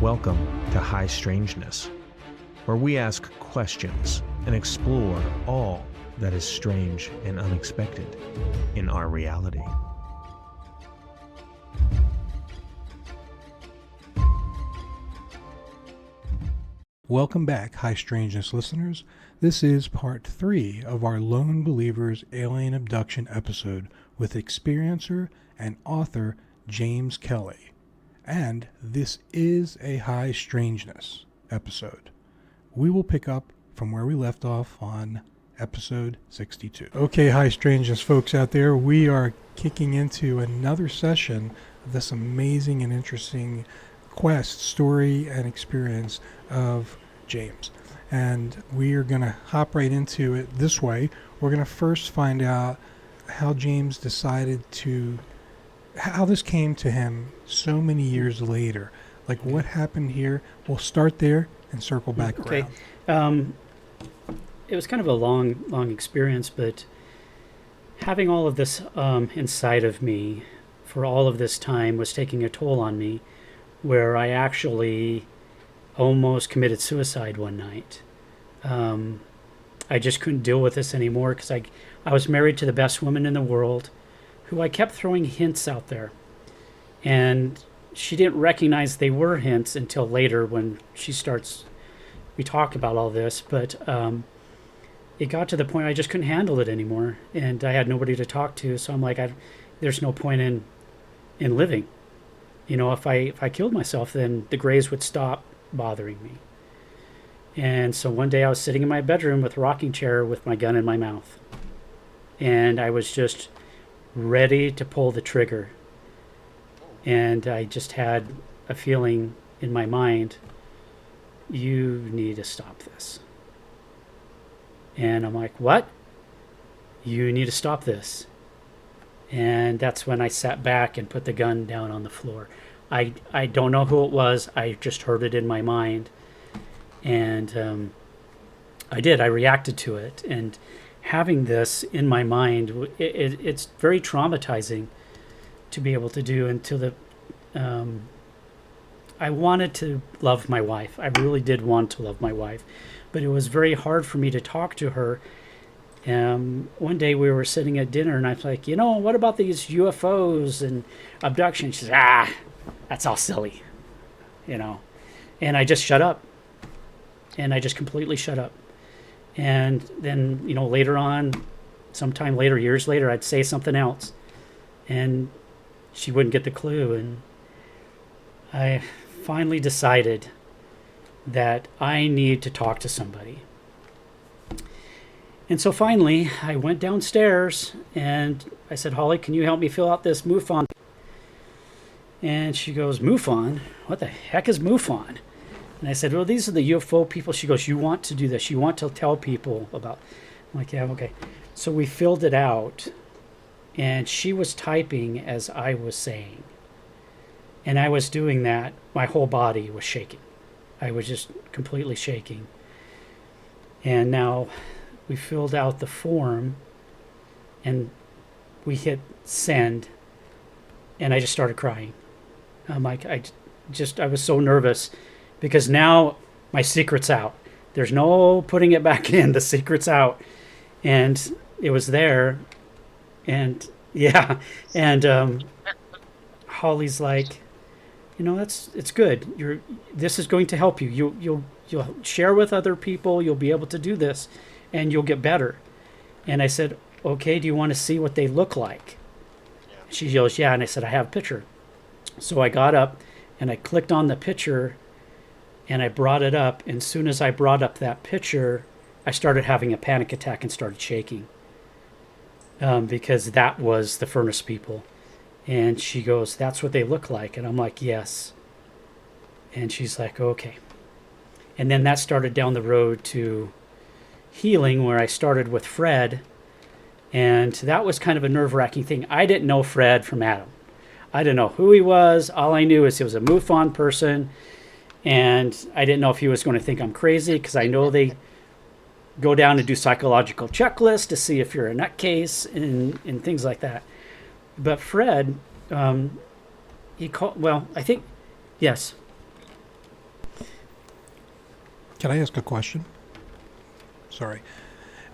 Welcome to High Strangeness, where we ask questions and explore all that is strange and unexpected in our reality. Welcome back, High Strangeness listeners. This is part 3 of our Lone Believers Alien Abduction episode with experiencer and author James Kelly. And this is a High Strangeness episode. We will pick up from where we left off on episode 62. Okay, High Strangeness folks out there, we are kicking into another session of this amazing and interesting quest, story, and experience of James. And we are going to hop right into it this way. We're going to first find out how James decided to, how this came to him so many years later. Like what happened here. We'll start there and circle back around. It was kind of a long experience, but having all of this inside of me for all of this time was taking a toll on me, where I actually almost committed suicide one night. I just couldn't deal with this anymore because I was married to the best woman in the world, who I kept throwing hints out there. And she didn't recognize they were hints until later when we talk about all this. But it got to the point I just couldn't handle it anymore. And I had nobody to talk to. So I'm like, there's no point in living. You know, if I killed myself, then the grays would stop bothering me. And so one day I was sitting in my bedroom with a rocking chair with my gun in my mouth. And I was just ready to pull the trigger. And I just had a feeling in my mind, you need to stop this. And I'm like, what? You need to stop this. And that's when I sat back and put the gun down on the floor. I don't know who it was. I just heard it in my mind. And I did. I reacted to it. And having this in my mind, it's very traumatizing to be able to do until I wanted to love my wife. I really did want to love my wife. But it was very hard for me to talk to her. One day we were sitting at dinner and I was like, what about these UFOs and abductions? She said, that's all silly, And I just shut up. And I just completely shut up. And then, later on, sometime later, years later, I'd say something else. And she wouldn't get the clue. And I finally decided that I need to talk to somebody. And so finally, I went downstairs and I said, Holly, can you help me fill out this MUFON? And she goes, MUFON? What the heck is MUFON? And I said, well, these are the UFO people. She goes, you want to do this. You want to tell people about. I'm like, yeah, okay. So we filled it out and she was typing as I was saying. And I was doing that. My whole body was shaking. I was just completely shaking. And now we filled out the form and we hit send and I just started crying. I'm like, I was so nervous because now my secret's out. There's no putting it back in. The secret's out. And it was there. And yeah. And Holly's like, it's good. This is going to help you. You'll share with other people. You'll be able to do this and you'll get better. And I said, okay, do you want to see what they look like? Yeah. She goes, yeah. And I said, I have a picture. So I got up and I clicked on the picture and I brought it up. And as soon as I brought up that picture, I started having a panic attack and started shaking. Because that was the furnace people. And she goes, that's what they look like. And I'm like, yes. And she's like, okay. And then that started down the road to healing, where I started with Fred. And that was kind of a nerve-wracking thing. I didn't know Fred from Adam. I didn't know who he was. All I knew is he was a MUFON person. And I didn't know if he was going to think I'm crazy, because I know they go down and do psychological checklists to see if you're a nutcase and things like that. But Fred, he called, well, I think, yes. Can I ask a question? Sorry.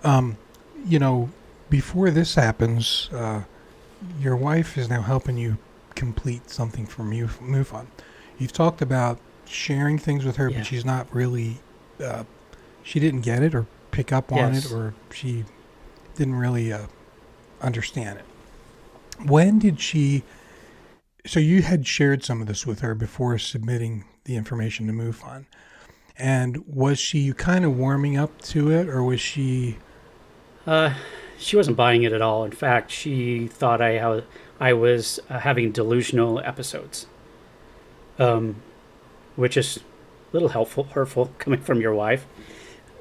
You know, before this happens, your wife is now helping you complete something for MUFON. You've talked about sharing things with her, Yeah. but she's not really, she didn't get it or pick up on Yes. it, or she didn't really understand it. When did she, so you had shared some of this with her before submitting the information to MUFON. And was she kind of warming up to it, or was she... She wasn't buying it at all. In fact, she thought I was having delusional episodes, which is a little hurtful coming from your wife.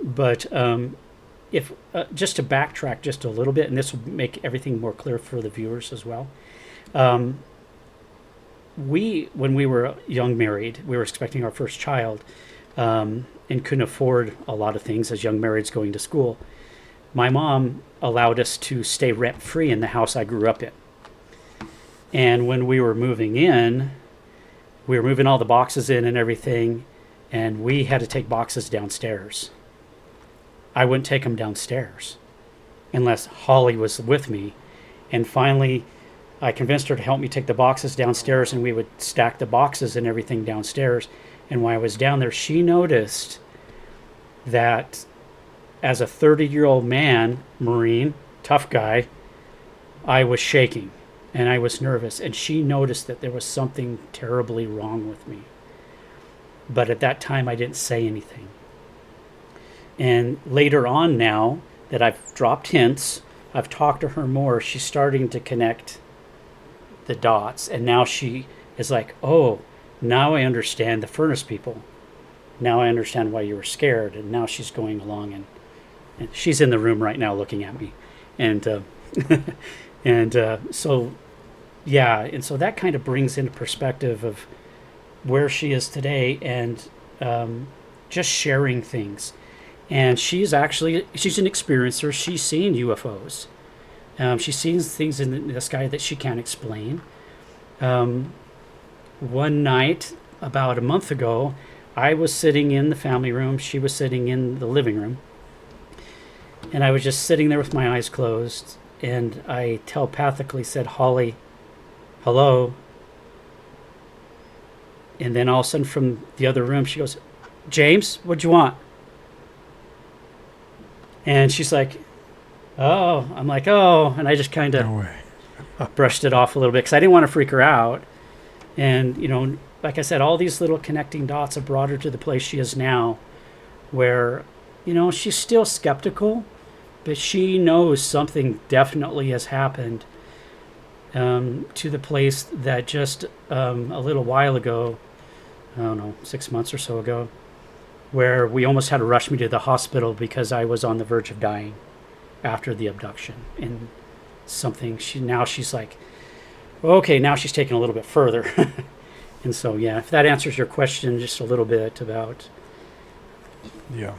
But if just to backtrack just a little bit, and this will make everything more clear for the viewers as well. When we were young married, we were expecting our first child, and couldn't afford a lot of things as young marrieds going to school. My mom allowed us to stay rent-free in the house I grew up in. And when we were moving in, we were moving all the boxes in and everything, and we had to take boxes downstairs. I wouldn't take them downstairs unless Holly was with me. And finally, I convinced her to help me take the boxes downstairs, and we would stack the boxes and everything downstairs. And while I was down there, she noticed that as a 30-year-old man, Marine, tough guy, I was shaking and I was nervous. And she noticed that there was something terribly wrong with me. But at that time, I didn't say anything. And later on now that I've dropped hints, I've talked to her more, she's starting to connect the dots. And now she is like, oh, now I understand the furnace people. Now I understand why you were scared. And now she's going along, and she's in the room right now looking at me. And so, yeah. And so that kind of brings into perspective of where she is today, and just sharing things. And she's an experiencer. She's seen UFOs. She's seen things in the sky that she can't explain. One night, about a month ago, I was sitting in the family room. She was sitting in the living room. And I was just sitting there with my eyes closed. And I telepathically said, Holly, hello. And then all of a sudden from the other room, she goes, James, what'd you want? And she's like, oh. I'm like, oh. And I just kind of No way. brushed it off a little bit because I didn't want to freak her out. And, you know, like I said, all these little connecting dots have brought her to the place she is now, where, you know, she's still skeptical, but she knows something definitely has happened, to the place that just a little while ago, I don't know, 6 months or so ago, where we almost had to rush me to the hospital because I was on the verge of dying after the abduction. And something, she's like, okay, now she's taking a little bit further. And so, yeah, if that answers your question just a little bit about... Yeah.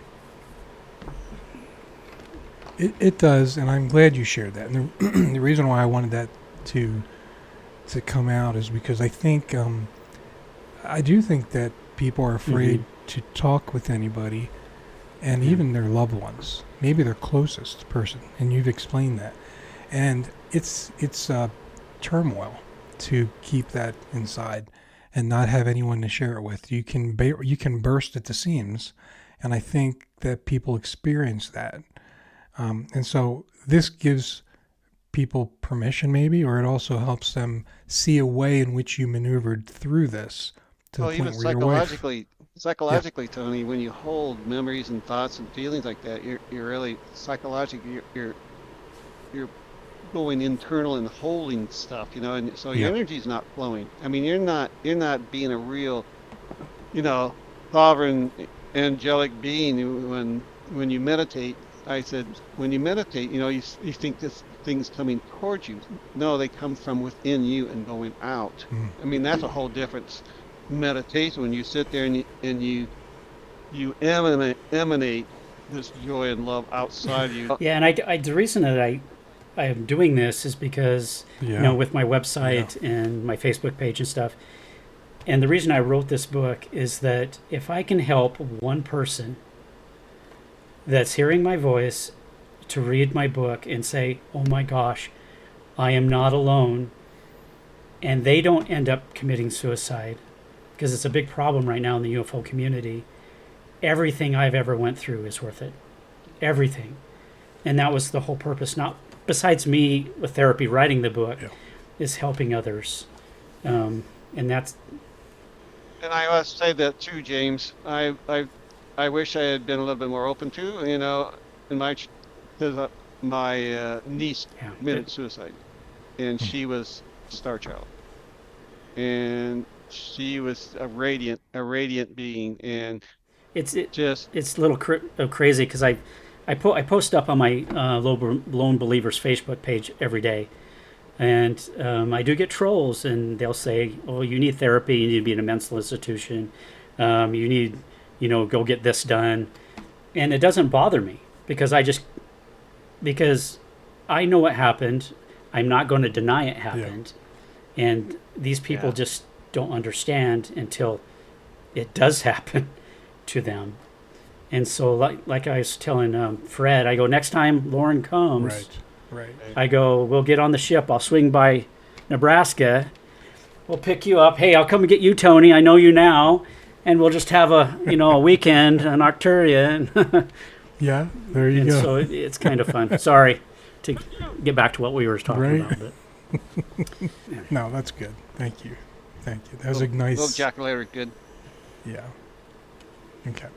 It does, and I'm glad you shared that. And the reason why I wanted that to come out is because I think, I do think that people are afraid to talk with anybody, and even their loved ones, maybe their closest person, and you've explained that. And it's turmoil to keep that inside and not have anyone to share it with. You can burst at the seams, and I think that people experience that. And so this gives people permission, maybe, or it also helps them see a way in which you maneuvered through this to the point where your wife... Psychologically, Tony, when you hold memories and thoughts and feelings like that, you're really psychologically you're going internal and holding stuff, you know, and so your energy's not flowing. I mean, you're not being a real, you know, sovereign angelic being when you meditate. I said, when you meditate, you know, you think this thing's coming towards you. No, they come from within you and going out. I mean, that's a whole different meditation when you sit there and you emanate this joy and love outside of you. Yeah, and I the reason that I am doing this is because, you know, with my website and my Facebook page and stuff, and the reason I wrote this book is that if I can help one person that's hearing my voice to read my book and say, oh my gosh, I am not alone. And they don't end up committing suicide, because it's a big problem right now in the UFO community. Everything I've ever went through is worth it. Everything. And that was the whole purpose, not besides me with therapy writing the book, is helping others. And that's... And I must say that too, James. I wish I had been a little bit more open to, you know, in my, because my niece committed suicide, and she was a star child, and she was a radiant being, and it's a little crazy, because I post up on my Lone Believers Facebook page every day, and I do get trolls, and they'll say, "Oh, you need therapy. You need to be in a mental institution. You need, go get this done," and it doesn't bother me, because I know what happened. I'm not going to deny it happened, and these people just don't understand until it does happen to them. And so, like I was telling Fred, I go, next time Lauren comes, right. I go, we'll get on the ship. I'll swing by Nebraska. We'll pick you up. Hey, I'll come and get you, Tony. I know you now, and we'll just have a weekend in Arcturus. Yeah, there you go. So it's kind of fun. Sorry to get back to what we were talking about. But. No, that's good. Thank you. That was a nice... Little Jack Later, good. Yeah. Okay.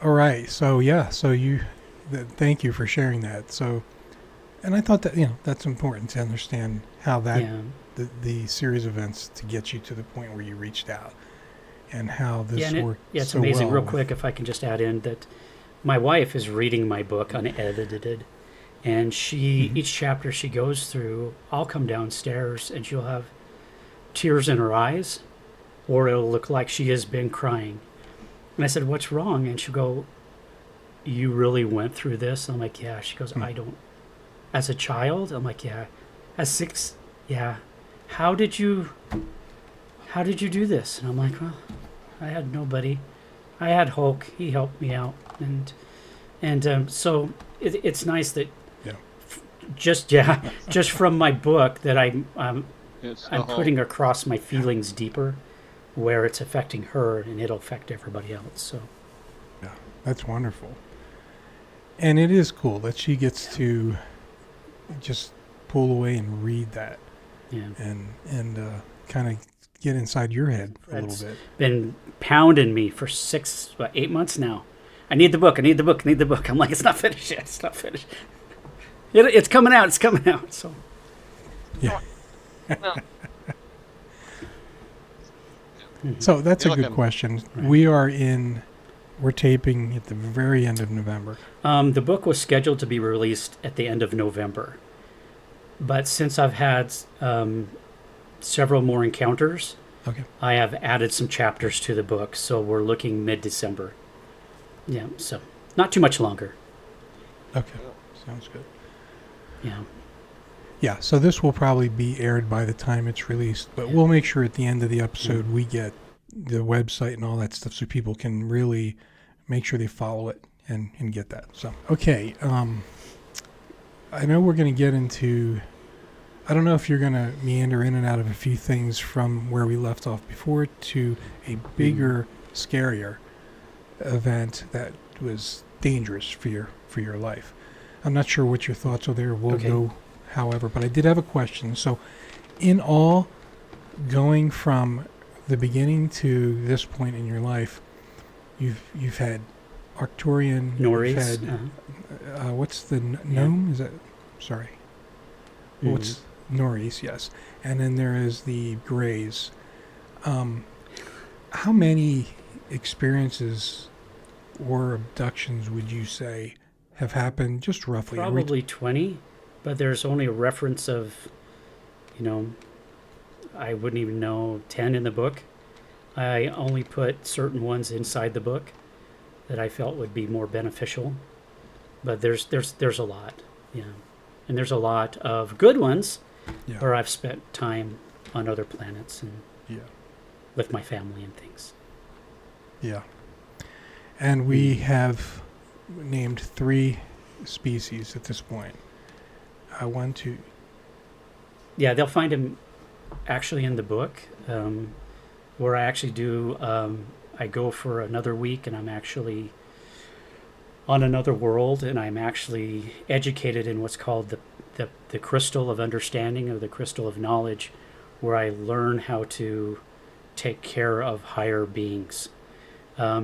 All right. So, thank you for sharing that. So, and I thought that, that's important to understand how that, the series of events to get you to the point where you reached out, and how this worked. Yeah, it's so amazing. well Real quick, if I can just add in that my wife is reading my book unedited, and each chapter she goes through, I'll come downstairs and she'll have tears in her eyes, or it'll look like she has been crying. And I said, "What's wrong?" And she'll go, "You really went through this?" And I'm like, "Yeah." She goes, "I don't." As a child? I'm like, "Yeah." As 6? Yeah. How did you do this? And I'm like, "Well, I had nobody. I had Hulk. He helped me out." And so it's nice that just from my book that I'm putting across my feelings deeper, where it's affecting her, and it'll affect everybody else. So yeah, that's wonderful. And it is cool that she gets to just pull away and read that, and kind of get inside your head a little bit. Been pounding me for 8 months now. I need the book. I'm like, it's not finished yet. It's not finished. It's coming out. So yeah. So that's a good question. Right. We're taping at the very end of November. The book was scheduled to be released at the end of November. But since I've had several more encounters, I have added some chapters to the book. So we're looking mid-December. Yeah, so not too much longer. Okay, sounds good. Yeah. Yeah, so this will probably be aired by the time it's released, but we'll make sure at the end of the episode we get the website and all that stuff so people can really make sure they follow it and get that. So, okay, I know we're going to get into, I don't know if you're going to meander in and out of a few things from where we left off before to a bigger, scarier event that was dangerous for your life. I'm not sure what your thoughts are there. We'll go however, but I did have a question. So in all, going from the beginning to this point in your life, you've had Arcturian, Norris. you've had what's the gnome? Is that sorry? What's Norris? Yes, and then there is the Greys. How many experiences or abductions would you say have happened, just roughly? Probably 20, but there's only a reference of, I wouldn't even know, 10 in the book. I only put certain ones inside the book that I felt would be more beneficial. But there's a lot, and there's a lot of good ones where I've spent time on other planets and with my family and things. Yeah. And we have named 3 species at this point. I want to. Yeah, they'll find him actually in the book, where I actually do. I go for another week, and I'm actually on another world, and I'm actually educated in what's called the crystal of understanding, or the crystal of knowledge, where I learn how to take care of higher beings,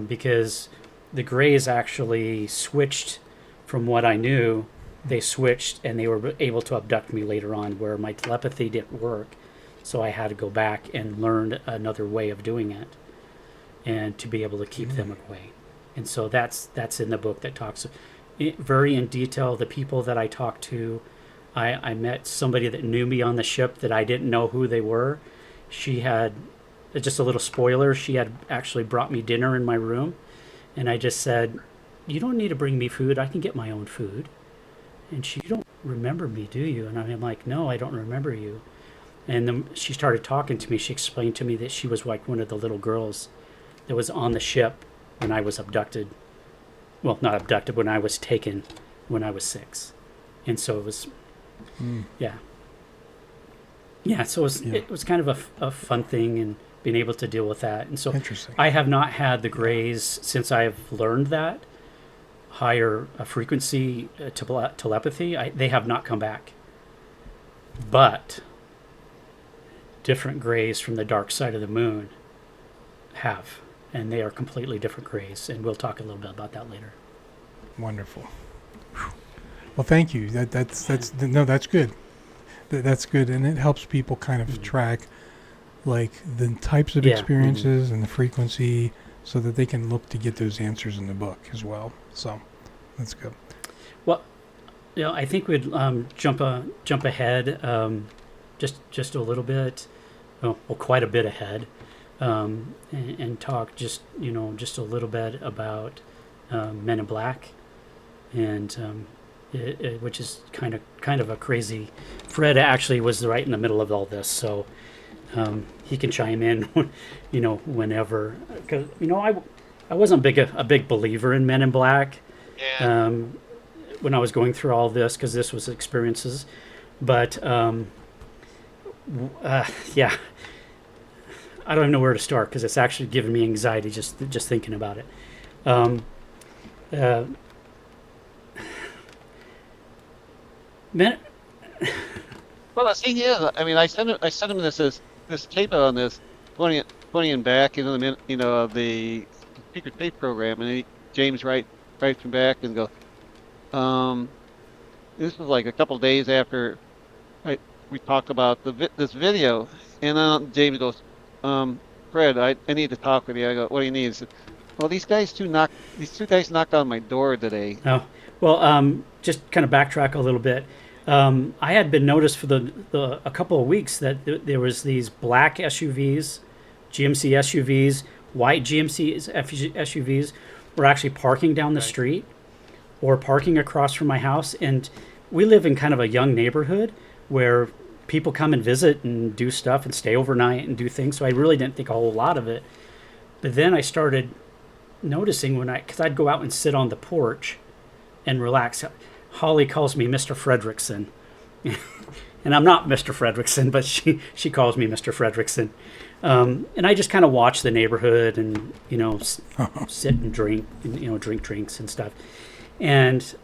because the Greys actually switched from what I knew. They switched, and they were able to abduct me later on, where my telepathy didn't work, so I had to go back and learn another way of doing it, and to be able to keep them away. And so that's in the book, that talks very in detail the people that I talked to. I met somebody that knew me on the ship that I didn't know who they were. She had, just a little spoiler, she had actually brought me dinner in my room, and I just said, "You don't need to bring me food, I can get my own food." And she, "You don't remember me, do you?" And I'm like, "No, I don't remember you." And then she started talking to me. She explained to me that she was like one of the little girls that was on the ship when I was abducted. Well, not abducted, when I was taken when I was 6. And so it was, yeah. Yeah, so it was kind of a fun thing, and being able to deal with that. And so Interesting. I have not had the Greys since I've learned that higher frequency telepathy. They have not come back. But different Greys from the dark side of the moon have, and they are completely different Greys, and we'll talk a little bit about that later. Wonderful. Well, thank you. That's good. That's good, and it helps people kind of track like the types of experiences and the frequency, so that they can look to get those answers in the book as well. So that's good. Well, I think we'd jump ahead just a little bit, well, quite a bit ahead, and talk just a little bit about Men in Black, and which is kind of a crazy. Fred actually was right in the middle of all this, so he can chime in, whenever. Because I wasn't a big believer in Men in Black. Yeah. When I was going through all this, because this was experiences, but yeah, I don't even know where to start, because it's actually giving me anxiety just thinking about it. Well, the thing is, I mean, I sent him this tape on this 20 and back, of the secret tape program, and James writes him back and goes, this was like a couple days after we talked about this video, and then James goes, Fred, I need to talk with you. I go, what do you need? He said, well, these two guys knocked on my door today. Oh, well, just kind of backtrack a little bit. I had been noticed for a couple of weeks that there was these black SUVs, GMC SUVs, white GMC SUVs were actually parking down the street or parking across from my house. And we live in kind of a young neighborhood where people come and visit and do stuff and stay overnight and do things. So I really didn't think a whole lot of it. But then I started noticing because I'd go out and sit on the porch and relax. Holly calls me Mr. Fredrickson. And I'm not Mr. Fredrickson, but she calls me Mr. Fredrickson. And I just kind of watch the neighborhood and, sit and drink, and, drink drinks and stuff. And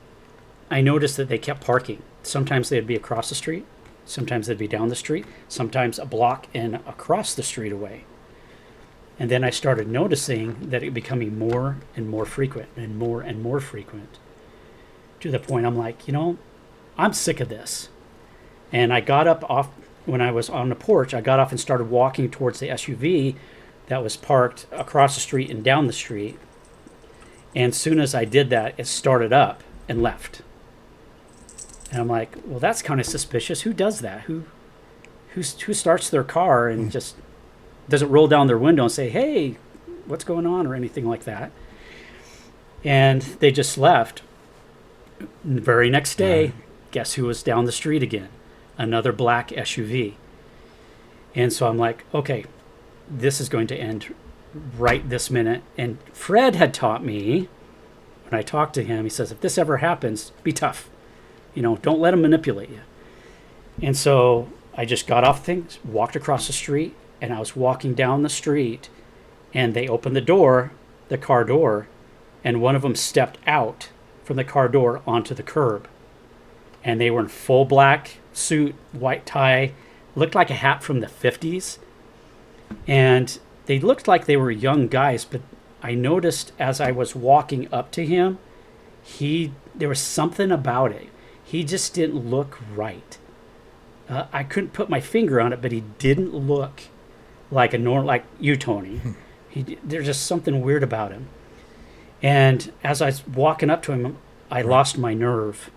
I noticed that they kept parking. Sometimes they'd be across the street. Sometimes they'd be down the street. Sometimes a block and across the street away. And then I started noticing that it becoming more and more frequent and more frequent. To the point I'm like, I'm sick of this. And I got up off, when I was on the porch, I got off and started walking towards the SUV that was parked across the street and down the street. And as soon as I did that, it started up and left. And I'm like, well, that's kind of suspicious. Who does that? Who starts their car and just doesn't roll down their window and say, hey, what's going on, or anything like that? And they just left. The very next day, guess who was down the street again? Another black SUV. And so I'm like, okay, this is going to end right this minute. And Fred had taught me, when I talked to him, he says, if this ever happens, be tough. You know, don't let them manipulate you. And so I just got off things, walked across the street, and I was walking down the street, and they opened the door, the car door, and one of them stepped out from the car door onto the curb. And they were in full black suit, white tie, looked like a hat from the 50s. And they looked like they were young guys, but I noticed as I was walking up to him, there was something about it. He just didn't look right. I couldn't put my finger on it, but he didn't look like like you, Tony. There's just something weird about him. And as I was walking up to him, I lost my nerve.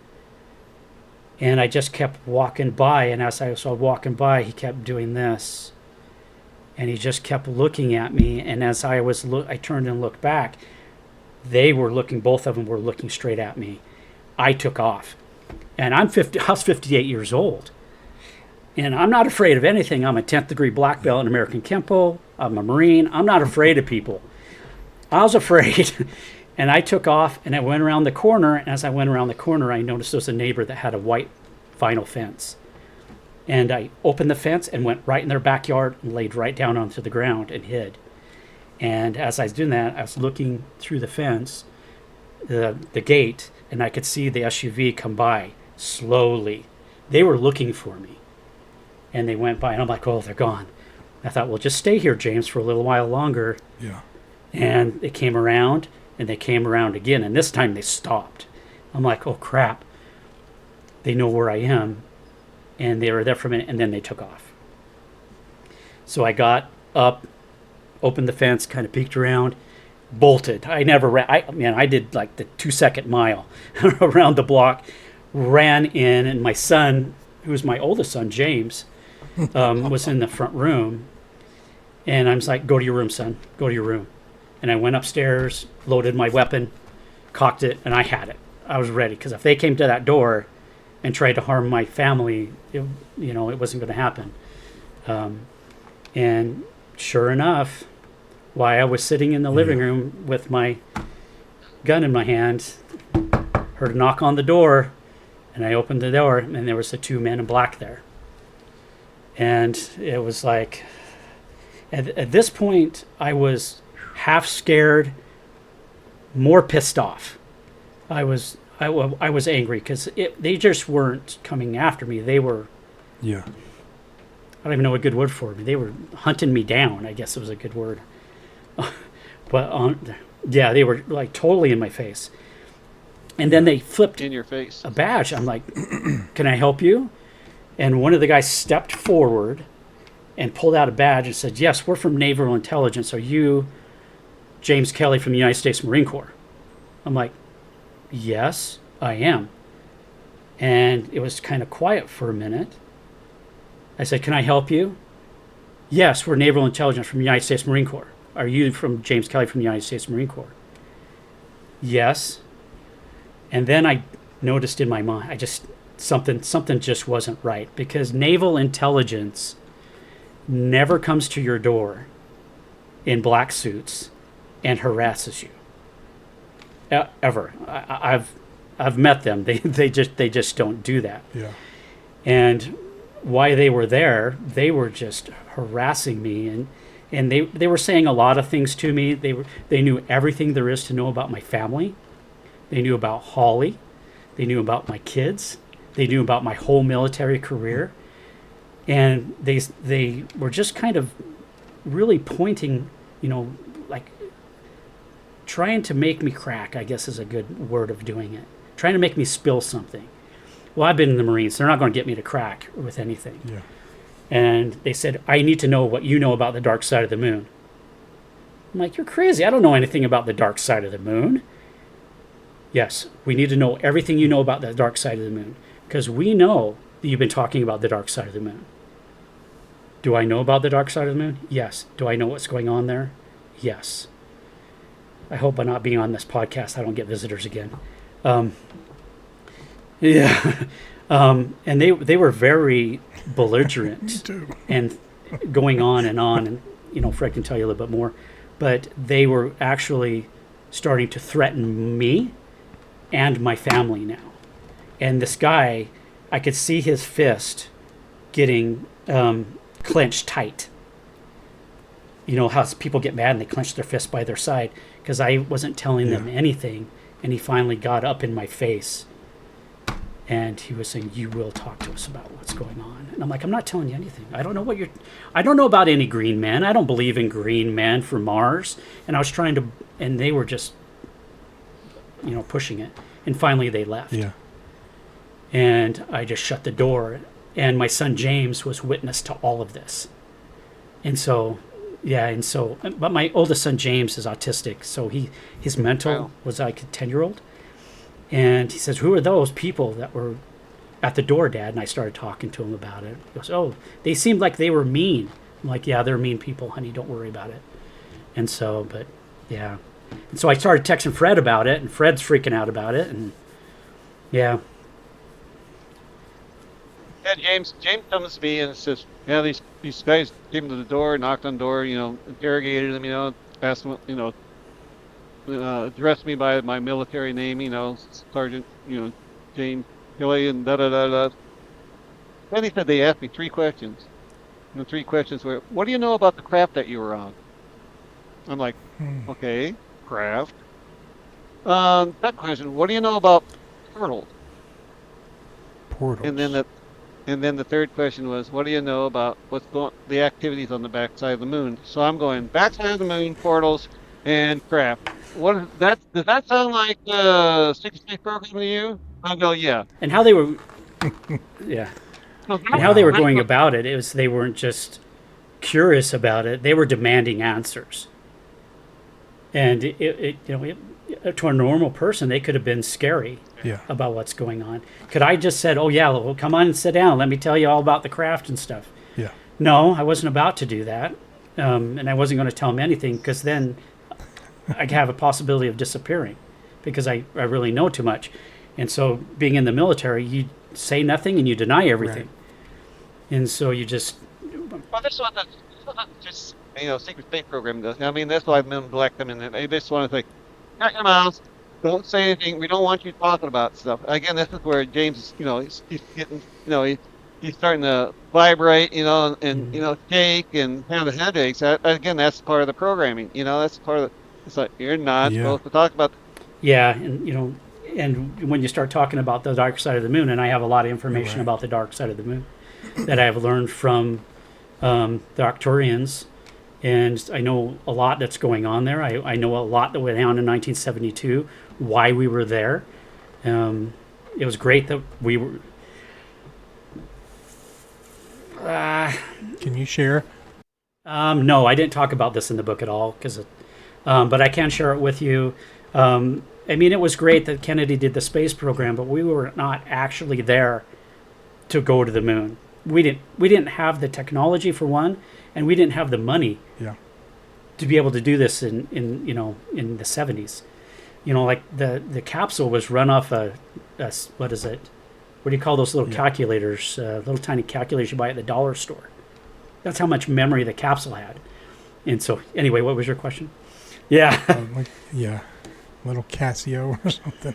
And I just kept walking by, and as I was walking by, he kept doing this. And he just kept looking at me, and as I turned and looked back, both of them were looking straight at me. I took off. And I was 58 years old. And I'm not afraid of anything. I'm a 10th degree black belt in American Kempo. I'm a Marine. I'm not afraid of people. I was afraid. And I took off, and I went around the corner. And as I went around the corner, I noticed there was a neighbor that had a white vinyl fence. And I opened the fence and went right in their backyard and laid right down onto the ground and hid. And as I was doing that, I was looking through the fence, the gate, and I could see the SUV come by slowly. They were looking for me. And they went by, and I'm like, oh, they're gone. I thought, well, just stay here, James, for a little while longer. Yeah. And they came around, and they came around again, and this time they stopped. I'm like, oh, crap. They know where I am. And they were there for a minute, and then they took off. So I got up, opened the fence, kind of peeked around, bolted. I never ran. I did like the 2-second mile around the block, ran in, and my son, who was my oldest son, James, was in the front room. And I was like, go to your room, son. Go to your room. And I went upstairs, loaded my weapon, cocked it, and I had it. I was ready, because if they came to that door and tried to harm my family, it wasn't going to happen. And sure enough, while I was sitting in the living room with my gun in my hand, heard a knock on the door, and I opened the door, and there was the 2 men in black there. And it was like, at this point, I was half scared, more pissed off. I was angry because they just weren't coming after me. They were, I don't even know a good word for me. They were hunting me down, I guess it was a good word. But they were like totally in my face. And then they flipped in your face a badge. I'm like, can I help you? And one of the guys stepped forward and pulled out a badge and said, yes, we're from Naval Intelligence. Are you James Kelly from the United States Marine Corps? I'm like, yes, I am. And it was kind of quiet for a minute. I said, can I help you? Yes, we're Naval Intelligence from the United States Marine Corps. Are you from James Kelly from the United States Marine Corps? Yes. And then I noticed in my mind, something just wasn't right, because Naval Intelligence never comes to your door in black suits and harasses you. Ever. I've met them. They just don't do that. Yeah. And while they were there, they were just harassing me, and they were saying a lot of things to me. They knew everything there is to know about my family. They knew about Holly. They knew about my kids. They knew about my whole military career. And they were just kind of really pointing, like trying to make me crack, I guess is a good word of doing it. Trying to make me spill something. Well, I've been in the Marines. They're not going to get me to crack with anything. Yeah. And they said, I need to know what you know about the dark side of the moon. I'm like, you're crazy. I don't know anything about the dark side of the moon. Yes, we need to know everything you know about the dark side of the moon, because we know that you've been talking about the dark side of the moon. Do I know about the dark side of the moon? Yes. Do I know what's going on there? Yes. I hope by not being on this podcast, I don't get visitors again. Yeah. And they were very belligerent. Me too. And going on, and Fred can tell you a little bit more, but they were actually starting to threaten me and my family now. And this guy, I could see his fist getting clenched tight. You know how people get mad and they clench their fist by their side, because I wasn't telling them anything, and he finally got up in my face and he was saying, "You will talk to us about what's going on." And I'm like, "I'm not telling you anything. I don't know about any green men. I don't believe in green men from Mars." And I was trying to, and they were just, pushing it. And finally they left. Yeah. And I just shut the door, and my son James was witness to all of this. And so, but my oldest son James is autistic, so his mental was like a 10-year-old. And he says, "Who are those people that were at the door, Dad?" And I started talking to him about it. He goes, "Oh, they seemed like they were mean." I'm like, "Yeah, they're mean people, honey. Don't worry about it." And so, but yeah. And so I started texting Fred about it, and Fred's freaking out about it. And yeah. Yeah, James comes to me and says, "Yeah, these guys came to the door, knocked on the door, interrogated them, asked them, addressed me by my military name, Sergeant, James Kelly, and da-da-da-da." Then he said they asked me 3 questions. The 3 questions were, "What do you know about the craft that you were on?" I'm like, "Okay, craft." That question, "What do you know about portals?" Portals. And then the 3rd question was, "What do you know about the activities on the backside of the moon?" So I'm going, backside of the moon, portals, and craft. Does that sound like Secret Space program to you? I'll go, "Yeah." And how they were, yeah. And how they were going about it is they weren't just curious about it; they were demanding answers. And to a normal person, they could have been scary about what's going on. Could I just said, "Oh yeah, well, come on and sit down. Let me tell you all about the craft and stuff." Yeah. No, I wasn't about to do that, and I wasn't going to tell them anything, because then I have a possibility of disappearing, because I really know too much. And so, being in the military, you say nothing and you deny everything, and so you just. Well, this one just Secret Space program does. I mean, that's why men elect them, and they just want to say, "Shut your mouth. Don't say anything. We don't want you talking about stuff." Again, this is where James is, he's getting, he's starting to vibrate, and shake and have the headaches. Again, that's part of the programming. That's part of the. It's like, you're not supposed to talk about. Yeah, and and when you start talking about the dark side of the moon, and I have a lot of information about the dark side of the moon that I've learned from the Arcturians. And I know a lot that's going on there. I know a lot that went on in 1972, why we were there. It was great that we were... Can you share? No, I didn't talk about this in the book at all, but I can share it with you. I mean, it was great that Kennedy did the space program, but we were not actually there to go to the moon. We didn't have the technology, for one, and we didn't have the money to be able to do this in the 70s. Like the capsule was run off a what is it? What do you call those little calculators? Little tiny calculators you buy at the dollar store. That's how much memory the capsule had. And so, anyway, what was your question? Yeah. Little Casio or something.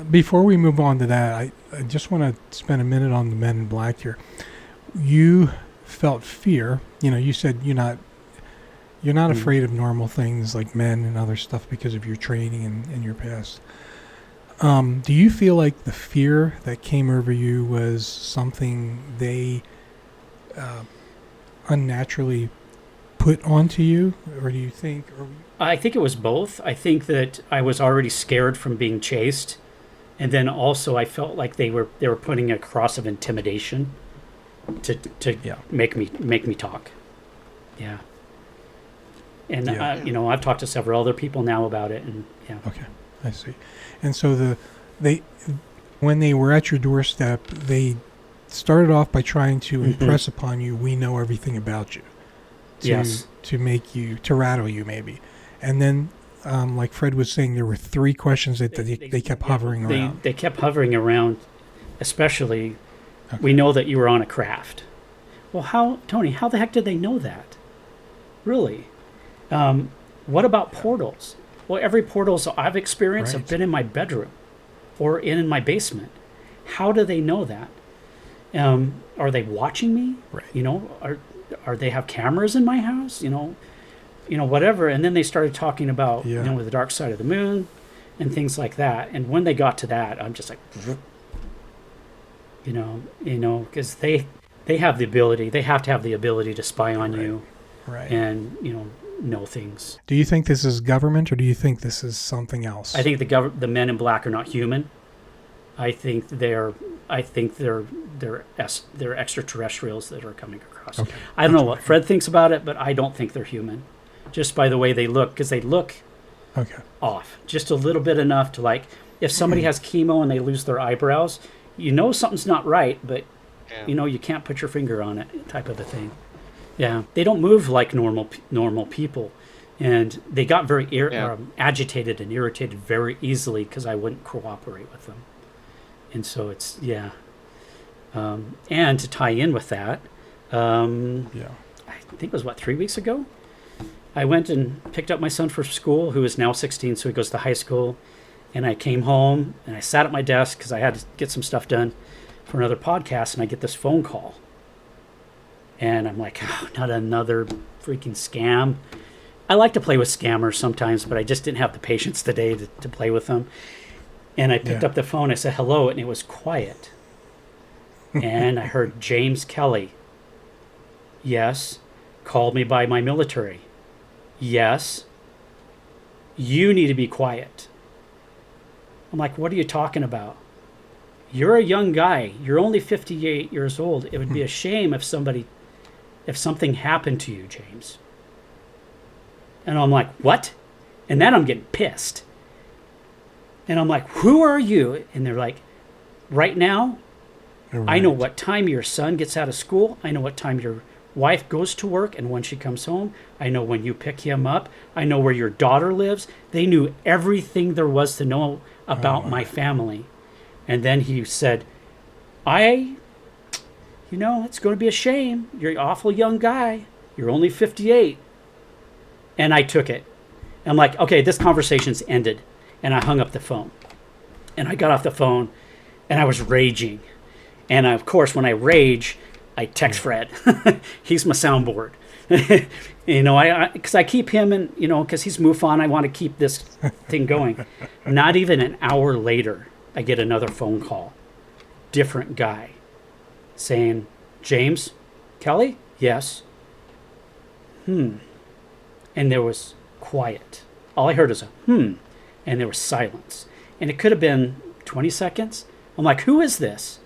Before we move on to that, I just want to spend a minute on the Men in Black here. You felt fear. You said you're not afraid of normal things like men and other stuff because of your training and your past. Do you feel like the fear that came over you was something they unnaturally put onto you, or do you think? I think it was both. I think that I was already scared from being chased, and then also I felt like they were putting a cross of intimidation to make me talk. Yeah. And I've talked to several other people now about it, and Okay, I see. And so when they were at your doorstep, they started off by trying to impress upon you, we know everything about you. To make you, to rattle you maybe. And then, like Fred was saying, there were 3 questions that they kept hovering around. They kept hovering around, especially, we know that you were on a craft. Well, Tony, how the heck did they know that? Really? What about portals? Well, every portals I've experienced Right. have been in my bedroom or in my basement. How do they know that? Are they watching me? Right. You know, are they have cameras in my house? You know, whatever. And then they started talking about, Yeah. the dark side of the moon and things like that. And when they got to that, I'm just like, because they have the ability, they have to have the ability to spy on you Right. and, know things. Do you think this is government, or do you think this is something else? I think the men in black are not human. I think they're extraterrestrials that are coming across. Okay. I don't know what Fred thinks about it, but I don't think they're human, just by the way they look, because they look Okay. off just a little bit, enough to, like, if somebody has chemo and they lose their eyebrows, something's not right, but Yeah. you can't put your finger on it, type of a thing. Yeah, they don't move like normal people, and they got very agitated and irritated very easily because I wouldn't cooperate with them. And so it's and to tie in with that, Yeah. I think it was 3 weeks ago, I went and picked up my son for school, who is now 16, so he goes to high school. And I came home and I sat at my desk because I had to get some stuff done for another podcast, and I get this phone call. And I'm like, oh, not another freaking scam. I like to play with scammers sometimes, but I just didn't have the patience today to play with them. And I picked up the phone, I said hello, and it was quiet. And I heard James Kelly. Yes. Called me by my military. Yes. You need to be quiet. I'm like, what are you talking about? You're a young guy. You're only 58 years old. It would be a shame if something happened to you, James. And I'm like, what? And then I'm getting pissed. And I'm like, who are you? And they're like, right now, I know what time your son gets out of school. I know what time your wife goes to work and when she comes home. I know when you pick him up. I know where your daughter lives. They knew everything there was to know about my family. And then he said, it's going to be a shame. You're an awful young guy. You're only 58. And I took it. I'm like, okay, this conversation's ended. And I hung up the phone. And I got off the phone and I was raging. And of course, when I rage, I text Fred. He's my soundboard. Because I keep him in, because he's MUFON. I want to keep this thing going. Not even an hour later, I get another phone call. Different guy saying, James Kelly? Yes. And there was quiet. All I heard was a and there was silence. And it could have been 20 seconds. I'm like, who is this?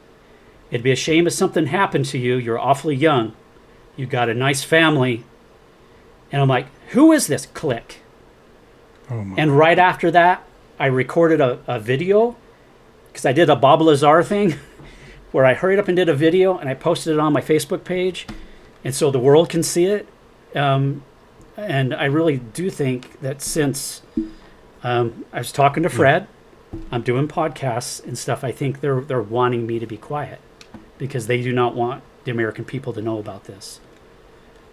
It'd be a shame if something happened to you. You're awfully young. You got a nice family. And I'm like, who is this? Click. Oh my. And right after that, I recorded a video because I did a Bob Lazar thing where I hurried up and did a video and I posted it on my Facebook page. And so the world can see it. And I really do think that since I was talking to Fred, I'm doing podcasts and stuff, I think they're wanting me to be quiet because they do not want the American people to know about this.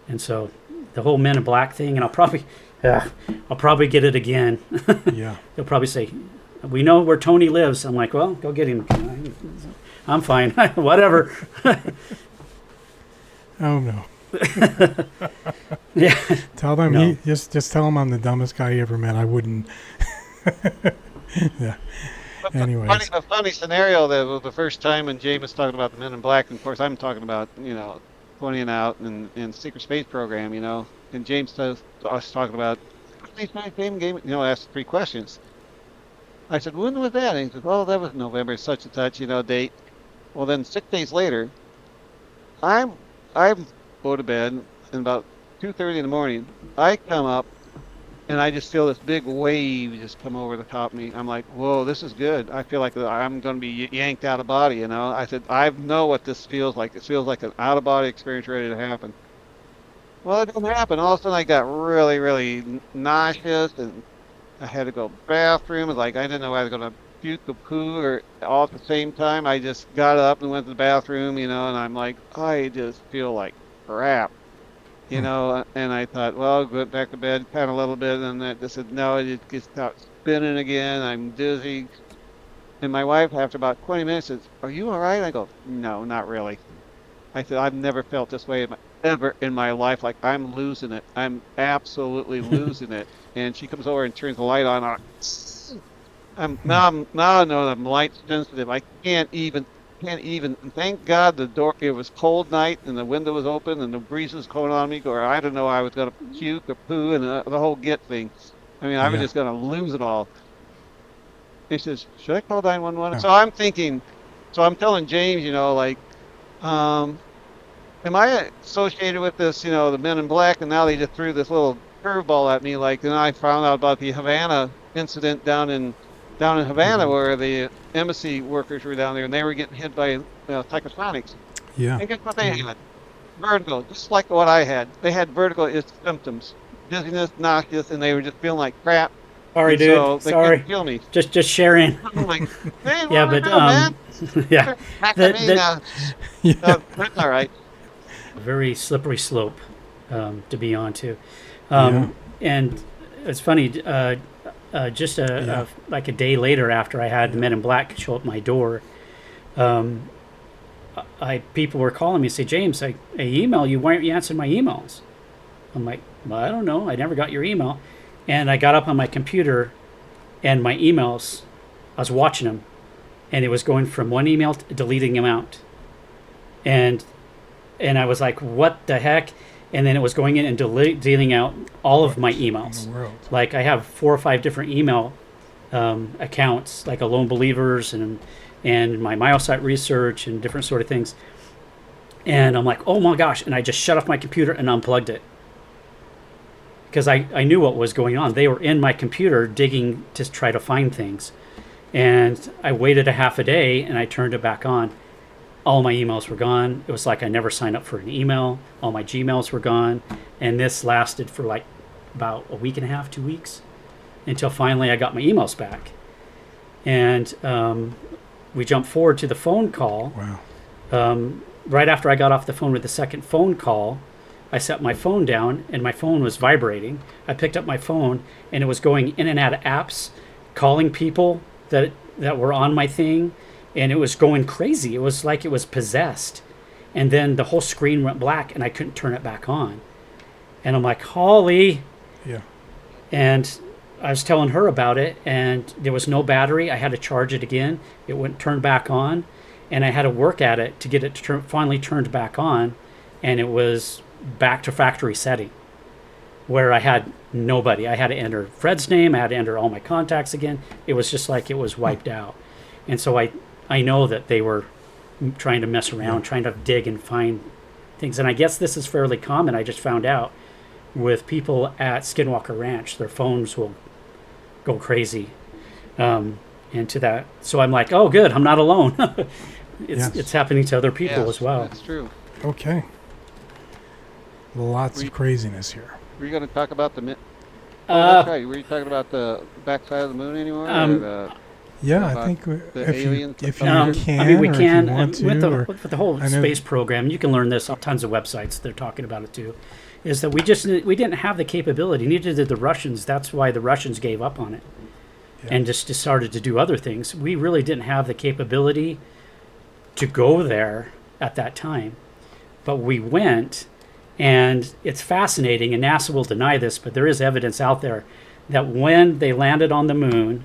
And so the whole Men in Black thing, and I'll probably get it again. Yeah. They'll probably say, we know where Tony lives. I'm like, well, go get him. I'm fine. Whatever. Oh no. Yeah. Tell them No. just tell them I'm the dumbest guy you ever met. I wouldn't. Yeah. Anyways. A funny scenario that was the first time when James was talking about the Men in Black, and of course I'm talking about, pointing out and secret space program, and James was talking about game, asked 3 questions. I said, when was that? And he said, oh, that was November, such and such, date. Well, then 6 days later, I'm go to bed, and about 2:30 in the morning, I come up, and I just feel this big wave just come over the top of me. I'm like, whoa, this is good. I feel like I'm going to be yanked out of body, I said, I know what this feels like. It feels like an out-of-body experience ready to happen. Well, it didn't happen. All of a sudden, I got really, really nauseous, and I had to go to the bathroom. It was like I didn't know if I was going to puke or poo or all at the same time. I just got up and went to the bathroom, and I'm like, I just feel like crap. you know, and I thought, well, go back to bed, kind of a little bit, and I said, no, it gets out spinning again. I'm dizzy. And my wife, after about 20 minutes, says, "Are you all right?" I go, "No, not really." I said, "I've never felt this way ever in my life. Like I'm losing it. I'm absolutely losing it." And she comes over and turns the light on. Now I know I'm light sensitive. I can't even. And thank God the door. It was cold night and the window was open and the breeze was going on me. Or I don't know. I was gonna puke or poo and the whole get thing. I mean, I was Yeah. just gonna lose it all. He says, "Should I call 911?" Yeah. So I'm thinking, so I'm telling James, like, um, am I associated with this, the Men in Black? And now they just threw this little curveball at me, like, and I found out about the Havana incident down in Havana Mhm. where the embassy workers were down there and they were getting hit by psychosonics. Yeah. And guess what they had? Vertigo, just like what I had. They had vertigo as symptoms, dizziness, nauseous, and they were just feeling like crap. Sorry, And so dude. they couldn't Sorry. kill me. Just sharing. I'm like, hey, Yeah, what do we but do, man? yeah, Back to that me that now. Yeah. That's all right. very slippery slope to be onto. Yeah. And it's funny. Just Yeah. like a day later, after I had the Men in Black show up at my door, um, people were calling me and say, "James, I email you. Why aren't you answering my emails?" I'm like, "Well, I don't know. I never got your email." And I got up on my computer, and my emails, I was watching them, and it was going from one email to deleting them out, and I was like, "What the heck?" And then it was going in and deleting out all of my In emails. the world. Like I have 4 or 5 different email accounts, like Alone Believers and my Myosite research and different sort of things. And I'm like, oh my gosh! And I just shut off my computer and unplugged it because I knew what was going on. They were in my computer digging to try to find things, and I waited a half a day and I turned it back on. All my emails were gone. It was like I never signed up for an email. All my Gmails were gone, and this lasted for like about a week and a half, 2 weeks, until finally I got my emails back. And we jumped forward to the phone call. Wow. Right after I got off the phone with the second phone call, I set my phone down and my phone was vibrating. I picked up my phone and it was going in and out of apps, calling people that were on my thing, and it was going crazy. It was like it was possessed. And then the whole screen went black and I couldn't turn it back on. And I'm like, Holly. Yeah. And I was telling her about it, and there was no battery. I had to charge it again. It wouldn't turn back on, and I had to work at it to get it to finally turned back on, and it was back to factory setting, where I had nobody. I had to enter Fred's name. I had to enter all my contacts again. It was just like it was wiped out. And so I know that they were trying to mess around, trying to dig and find things. And I guess this is fairly common. I just found out with people at Skinwalker Ranch, their phones will go crazy into that. So I'm like, oh, good, I'm not alone. It's happening to other people Yes, as well. that's true. Okay. Lots of craziness here. Were you going to talk about that's Uh, right. Were you talking about the backside of the moon anymore? Um, or the, Yeah, I about think the if you alien if stuff? you can, I mean, we or can if you want to, with or with the whole I know- space program. You can learn this on tons of websites. They're talking about it too. Is that we didn't have the capability. Neither did the Russians. That's why the Russians gave up on it, and just started to do other things. We really didn't have the capability to go there at that time, but we went, and it's fascinating. And NASA will deny this, but there is evidence out there that when they landed on the moon,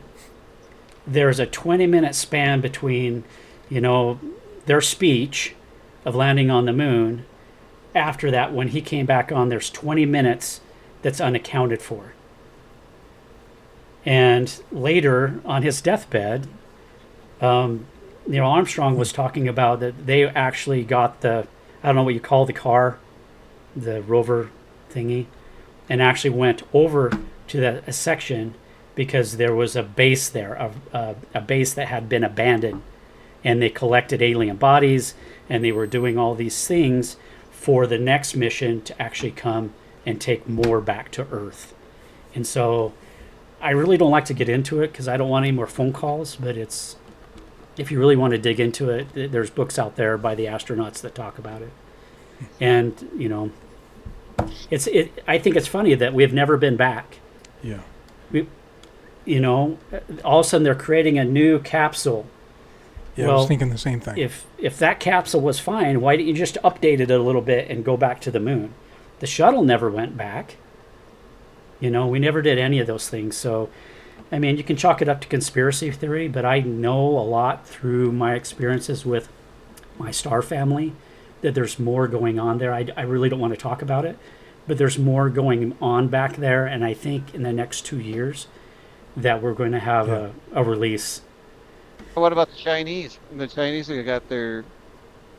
there's a 20-minute span between, their speech of landing on the moon. After that, when he came back on, there's 20 minutes that's unaccounted for. And later, on his deathbed, Neil Armstrong was talking about that they actually got I don't know what you call the car, the rover thingy, and actually went over to a section because there was a base there, a base that had been abandoned, and they collected alien bodies, and they were doing all these things for the next mission to actually come and take more back to Earth. And so I really don't like to get into it because I don't want any more phone calls, but if you really want to dig into it, there's books out there by the astronauts that talk about it. And, I think it's funny that we've never been back. Yeah. You know, all of a sudden they're creating a new capsule. Yeah, I was thinking the same thing. If that capsule was fine, why didn't you just update it a little bit and go back to the moon? The shuttle never went back. You know, we never did any of those things. So, I mean, you can chalk it up to conspiracy theory, but I know a lot through my experiences with my star family that there's more going on there. I really don't want to talk about it, but there's more going on back there. And I think in the next 2 years that we're going to have a release. What about the Chinese? The Chinese have got their,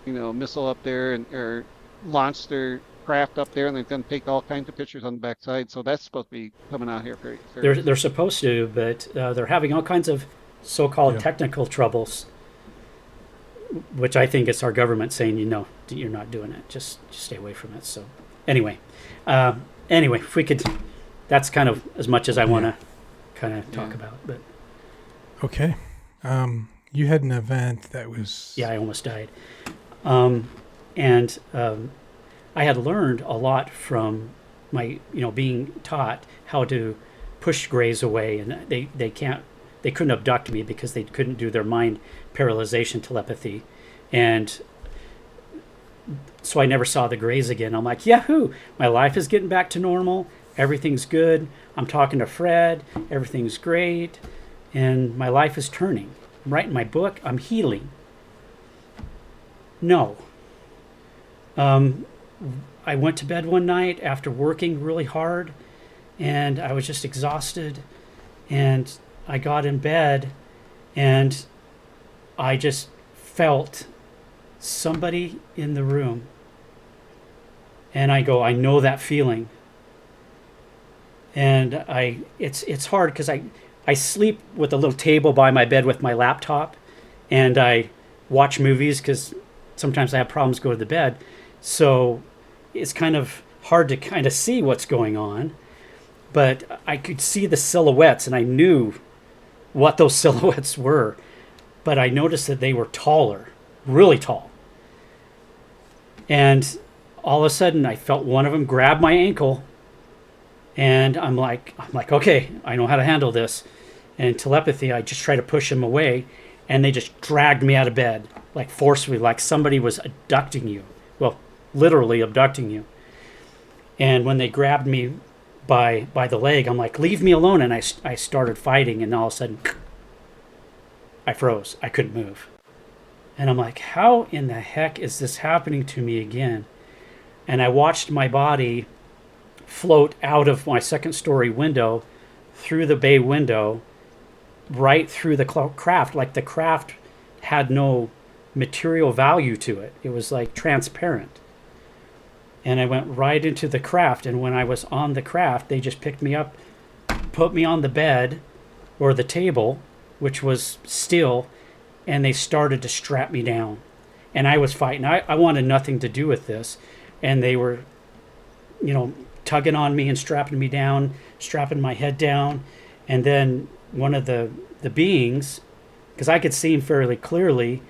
missile up there or launched their craft up there, and they're going to take all kinds of pictures on the backside. So that's supposed to be coming out here very. They're supposed to, but they're having all kinds of so-called technical troubles, which I think it's our government saying, you're not doing it. Just stay away from it. So anyway, if we could, that's kind of as much as I want to kind of talk about. But okay, you had an event that was I almost died, and I had learned a lot from my being taught how to push grays away, and they couldn't abduct me because they couldn't do their mind paralyzation telepathy, and so I never saw the grays again. I'm like, yahoo, my life is getting back to normal. Everything's good. I'm talking to Fred. Everything's great. And my life is turning. I'm writing my book. I'm healing. No. I went to bed one night after working really hard, and I was just exhausted. And I got in bed, and I just felt somebody in the room. And I go, I know that feeling. And it's hard because I sleep with a little table by my bed with my laptop, and I watch movies because sometimes I have problems going to bed. So it's kind of hard to kind of see what's going on, but I could see the silhouettes, and I knew what those silhouettes were, but I noticed that they were taller, really tall. And all of a sudden I felt one of them grab my ankle, and I'm like, okay, I know how to handle this. And telepathy, I just try to push him away, and they just dragged me out of bed, like forcefully, like somebody was abducting you. Well, literally abducting you. And when they grabbed me by the leg, I'm like, leave me alone. And I started fighting, and all of a sudden, I froze. I couldn't move. And I'm like, how in the heck is this happening to me again? And I watched my body float out of my second story window, through the bay window, right through the craft. Like the craft had no material value to it. It was like transparent. And I went right into the craft, and when I was on the craft, they just picked me up, put me on the bed or the table, which was still, and they started to strap me down. And I was fighting. I wanted nothing to do with this. And they were, tugging on me and strapping me down, strapping my head down. And then one of the beings, because I could see him fairly clearly,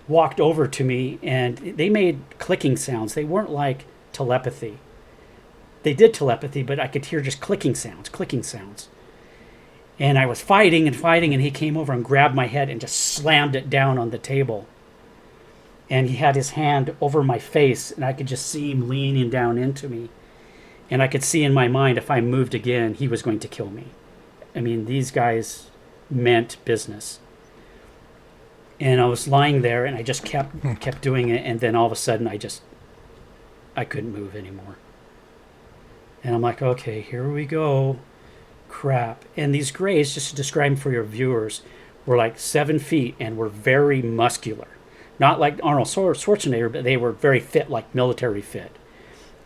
walked over to me, and they made clicking sounds. They weren't like telepathy. They did telepathy, but I could hear just clicking sounds. And I was fighting, and he came over and grabbed my head and just slammed it down on the table. And he had his hand over my face, and I could just see him leaning down into me. And I could see in my mind, if I moved again, he was going to kill me. I mean, these guys meant business. And I was lying there, and I just kept doing it. And then all of a sudden, I couldn't move anymore. And I'm like, okay, here we go. Crap. And these grays, just to describe them for your viewers, were like 7 feet and were very muscular. Not like Arnold Schwarzenegger, but they were very fit, like military fit.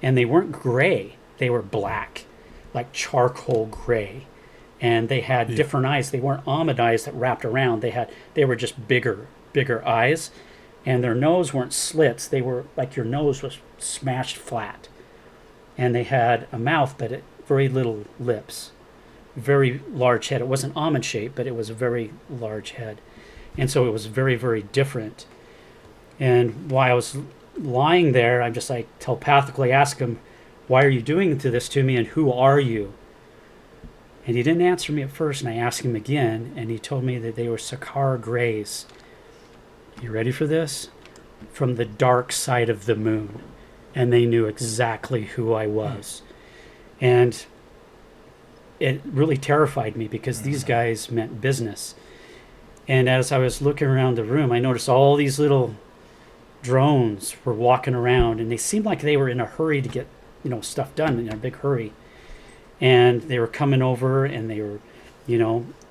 And they weren't gray. They were black, like charcoal gray. And they had different eyes. They weren't almond eyes that wrapped around. They were just bigger eyes. And their nose weren't slits. They were like your nose was smashed flat. And they had a mouth, but very little lips. Very large head. It wasn't almond shaped, but it was a very large head. And so it was very, very different. And while I was lying there, I just like telepathically asked him, why are you doing this to me, and who are you? And he didn't answer me at first, and I asked him again, and he told me that they were Sakar Greys. You ready for this? From the dark side of the moon. And they knew exactly who I was. And it really terrified me because these guys meant business. And as I was looking around the room, I noticed all these little drones were walking around, and they seemed like they were in a hurry to get, stuff done, in a big hurry. And they were coming over, and they were,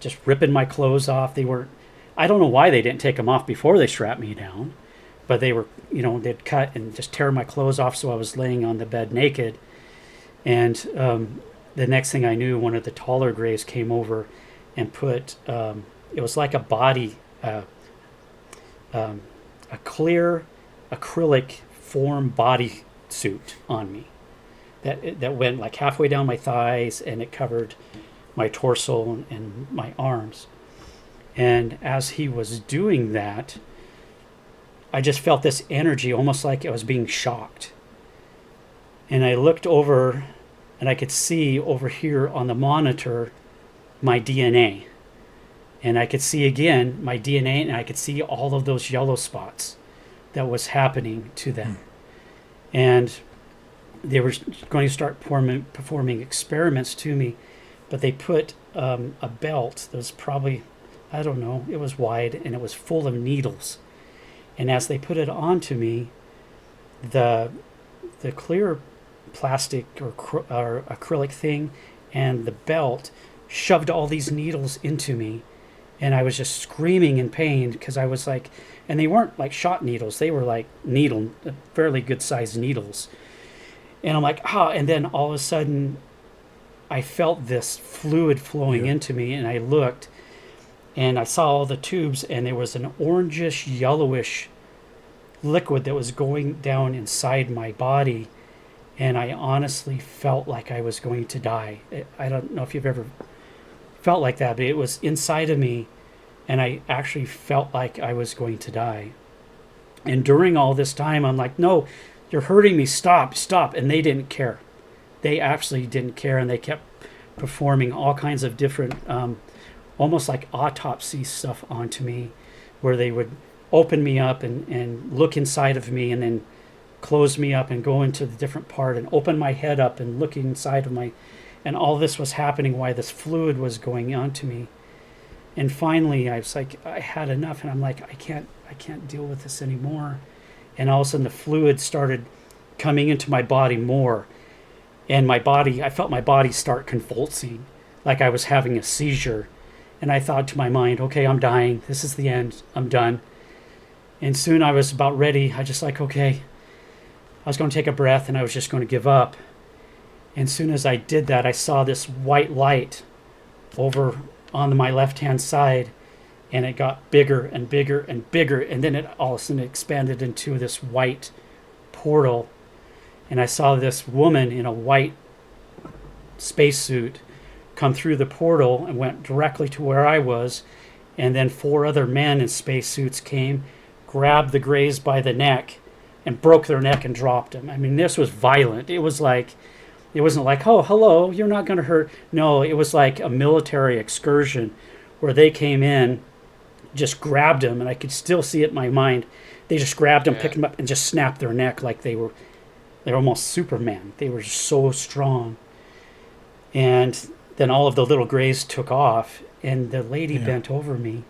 just ripping my clothes off. I don't know why they didn't take them off before they strapped me down, but they were, they'd cut and just tear my clothes off, so I was laying on the bed naked. And the next thing I knew, one of the taller Greys came over and put, it was like a body, a clear acrylic form body suit on me that went like halfway down my thighs, and it covered my torso and my arms. And as he was doing that, I just felt this energy, almost like I was being shocked. And I looked over, and I could see over here on the monitor my DNA. And I could see again my DNA, and I could see all of those yellow spots that was happening to them. And they were going to start performing experiments to me, but they put a belt that was probably, I don't know, it was wide, and it was full of needles. And as they put it onto me, the clear plastic or acrylic thing and the belt shoved all these needles into me, and I was just screaming in pain because I was like, and they weren't like shot needles, they were like fairly good sized needles. And I'm like, and then all of a sudden I felt this fluid flowing into me, and I looked, and I saw all the tubes, and there was an orangish, yellowish liquid that was going down inside my body, and I honestly felt like I was going to die. I don't know if you've ever felt like that, but it was inside of me, and I actually felt like I was going to die. And during all this time, I'm like, no, you're hurting me, stop. And they didn't care. They absolutely didn't care, and they kept performing all kinds of different, almost like autopsy stuff onto me, where they would open me up and look inside of me, and then close me up and go into the different part and open my head up and look inside of my, and all this was happening while this fluid was going onto me. And finally, I was like, I had enough, and I'm like, I can't deal with this anymore. And all of a sudden, the fluid started coming into my body more, and I felt my body start convulsing, like I was having a seizure. And I thought to my mind, okay, I'm dying. This is the end. I'm done. And soon I was about ready. I just like, okay, I was going to take a breath, and I was just going to give up. And soon as I did that, I saw this white light over on my left-hand side, and it got bigger and bigger and bigger, and then it all of a sudden expanded into this white portal. And I saw this woman in a white spacesuit come through the portal and went directly to where I was, and then 4 other men in spacesuits came, grabbed the Greys by the neck, and broke their neck and dropped them. I mean, this was violent. It wasn't like, oh, hello, you're not going to hurt. No, it was like a military excursion where they came in, just grabbed them, and I could still see it in my mind. They just grabbed them, picked them up, and just snapped their neck like they're almost Superman. They were so strong. And then all of the little Greys took off, and the lady bent over me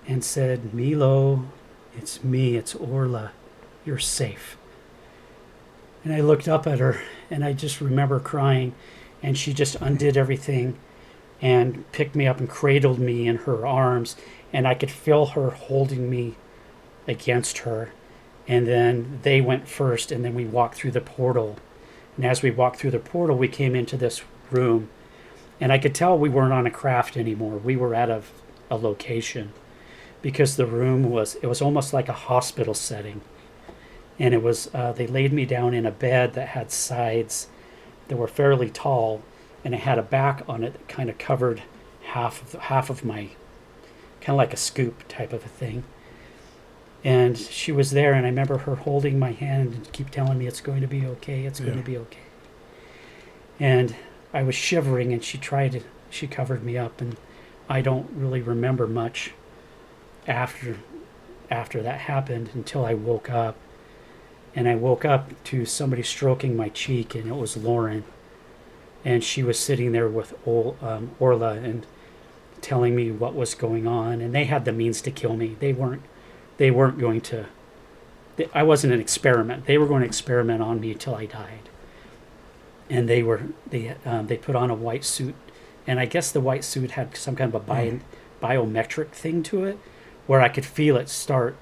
and said, Milo, it's me, it's Orla. You're safe. And I looked up at her, and I just remember crying, and she just undid everything and picked me up and cradled me in her arms, and I could feel her holding me against her. And then they went first, and then we walked through the portal. And as we walked through the portal, we came into this room, and I could tell we weren't on a craft anymore. We were at a location, because the room was almost like a hospital setting. And it was they laid me down in a bed that had sides that were fairly tall, and it had a back on it that kind of covered half of my, kind of like a scoop type of a thing. And she was there, and I remember her holding my hand and keep telling me, it's going to be okay, it's going to be okay. And I was shivering, and she covered me up, and I don't really remember much after that happened until I woke up. And I woke up to somebody stroking my cheek, and it was Lauren. And she was sitting there with Orla and telling me what was going on. And they had the means to kill me. They weren't going to. I wasn't an experiment. They were going to experiment on me till I died. And they put on a white suit, and I guess the white suit had some kind of a biometric thing to it, where I could feel it start.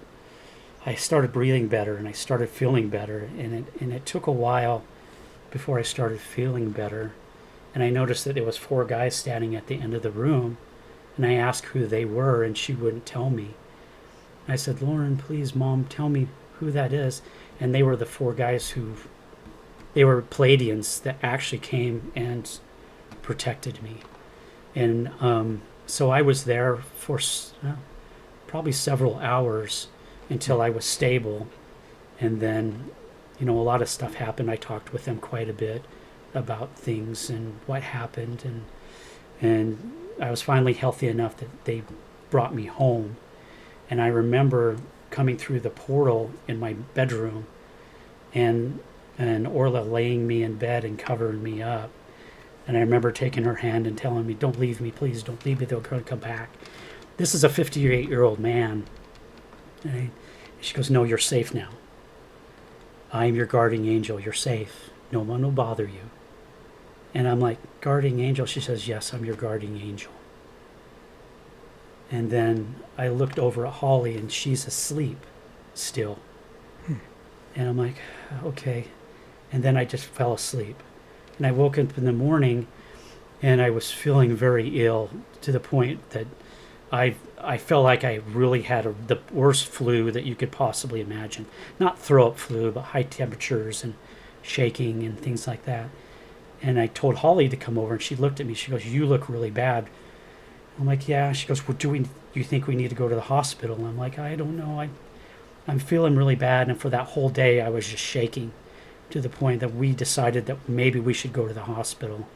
I started breathing better, and I started feeling better, and it took a while before I started feeling better. And I noticed that there was 4 guys standing at the end of the room, and I asked who they were, and she wouldn't tell me. I said, Lauren, please, Mom, tell me who that is. And they were the 4 guys they were Palladians that actually came and protected me. And so I was there for probably several hours until I was stable. And then, a lot of stuff happened. I talked with them quite a bit about things and what happened. And I was finally healthy enough that they brought me home. And I remember coming through the portal in my bedroom and Orla laying me in bed and covering me up. And I remember taking her hand and telling me, don't leave me, please, don't leave me, they're going to come back. This is a 58-year-old man. And she goes, no, you're safe now. I'm your guardian angel, you're safe. No one will bother you. And I'm like, guardian angel? She says, yes, I'm your guardian angel. And then I looked over at Holly, and she's asleep still. And I'm like, okay. And then I just fell asleep. And I woke up in the morning, and I was feeling very ill to the point that I felt like I really had the worst flu that you could possibly imagine. Not throw-up flu, but high temperatures and shaking and things like that. And I told Holly to come over, and she looked at me. She goes, you look really bad. I'm like, yeah. She goes, well, do you think we need to go to the hospital? And I'm like, I don't know. I'm feeling really bad. And for that whole day, I was just shaking to the point that we decided that maybe we should go to the hospital.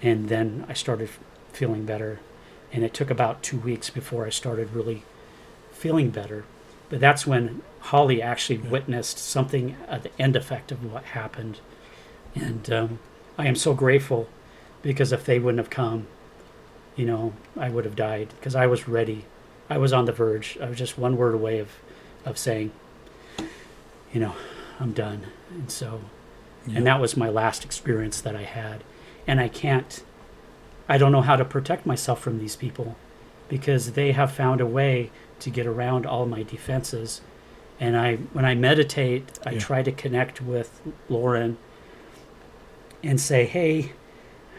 And then I started feeling better. And it took about 2 weeks before I started really feeling better. But that's when Holly actually witnessed something at the end effect of what happened. And I am so grateful, because if they wouldn't have come, I would have died, because I was ready. I was on the verge. I was just one word away of saying, I'm done. And so, and that was my last experience that I had. And I don't know how to protect myself from these people, because they have found a way to get around all my defenses. And when I meditate, I try to connect with Lauren and say, hey,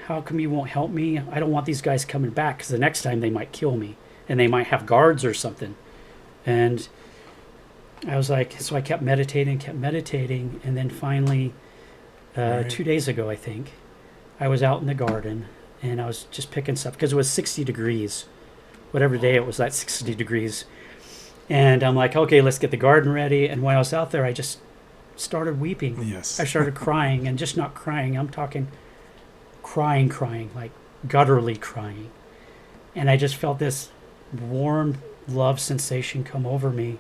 how come you won't help me? I don't want these guys coming back, because the next time they might kill me, and they might have guards or something. And I was like, so I kept meditating, and then finally, 2 days ago, I think, I was out in the garden, and I was just picking stuff, because it was 60 degrees. Whatever day it was, that 60 degrees. And I'm like, okay, let's get the garden ready. And when I was out there, I just started weeping. Yes. I started crying, and just not crying. I'm talking crying, like gutturally crying. And I just felt this warm love sensation come over me.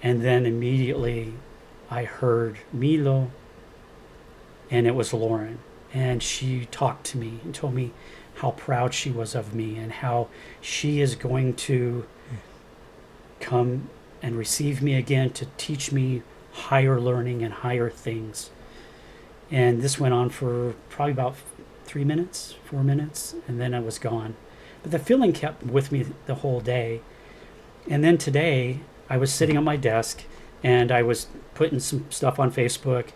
And then immediately I heard Milo, and it was Lauren. And she talked to me and told me how proud she was of me, and how she is going to come and receive me again to teach me higher learning and higher things. And this went on for probably about 4 minutes, and then I was gone. But the feeling kept with me the whole day. And then today, I was sitting at my desk, and I was putting some stuff on Facebook.